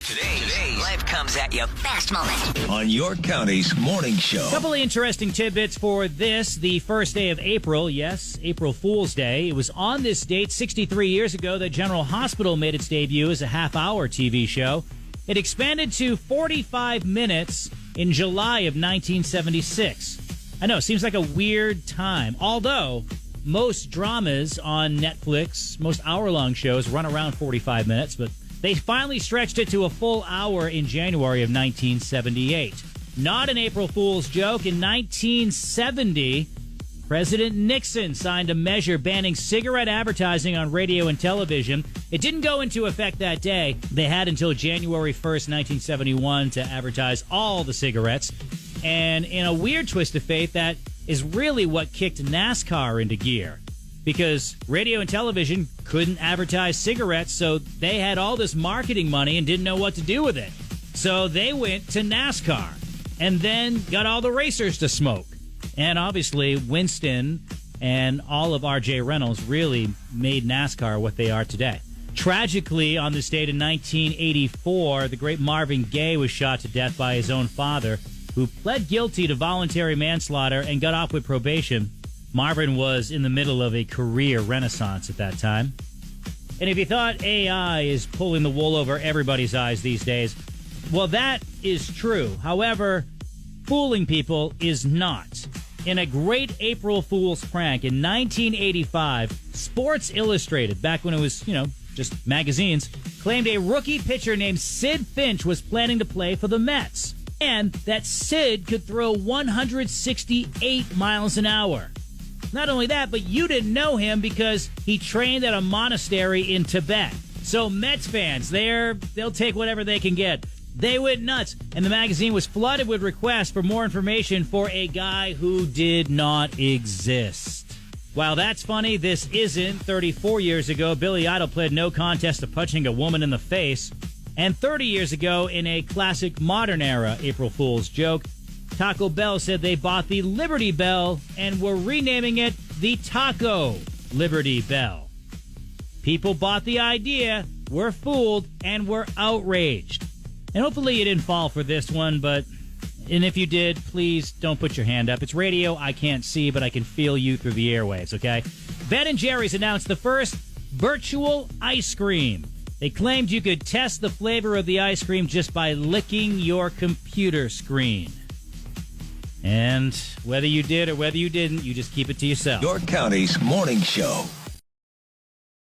Today, life comes at you fast moment. On York County's morning show. A couple of interesting tidbits for the first day of April. Yes, April Fool's Day. It was on this date 63 years ago that General Hospital made its debut as a half-hour TV show. It expanded to 45 minutes in July of 1976. I know, it seems like a weird time. Although, most dramas on Netflix, most hour-long shows run around 45 minutes, but they finally stretched it to a full hour in January of 1978. Not an April Fool's joke. In 1970, President Nixon signed a measure banning cigarette advertising on radio and television. It didn't go into effect that day. They had until January 1st, 1971 to advertise all the cigarettes. And in a weird twist of fate, that is really what kicked NASCAR into gear. Because radio and television couldn't advertise cigarettes, so they had all this marketing money and didn't know what to do with it. So they went to NASCAR and then got all the racers to smoke. And obviously, Winston and all of R.J. Reynolds really made NASCAR what they are today. Tragically, on this date in 1984, the great Marvin Gaye was shot to death by his own father, who pled guilty to voluntary manslaughter and got off with probation. Marvin was in the middle of a career renaissance at that time. And if you thought AI is pulling the wool over everybody's eyes these days, well, that is true. However, fooling people is not. In a great April Fool's prank in 1985, Sports Illustrated, back when it was, just magazines, claimed a rookie pitcher named Sid Finch was planning to play for the Mets, and that Sid could throw 168 miles an hour. Not only that, but you didn't know him because he trained at a monastery in Tibet. So Mets fans, they'll take whatever they can get. They went nuts, and the magazine was flooded with requests for more information for a guy who did not exist. While that's funny, this isn't. 34 years ago, Billy Idol pled no contest to punching a woman in the face. And 30 years ago, in a classic modern-era April Fool's joke, Taco Bell said they bought the Liberty Bell and were renaming it the Taco Liberty Bell. People bought the idea, were fooled, and were outraged. And hopefully you didn't fall for this one, and if you did, please don't put your hand up. It's radio, I can't see, but I can feel you through the airwaves, okay? Ben & Jerry's announced the first virtual ice cream. They claimed you could test the flavor of the ice cream just by licking your computer screen. And whether you did or whether you didn't, you just keep it to yourself. York County's morning show.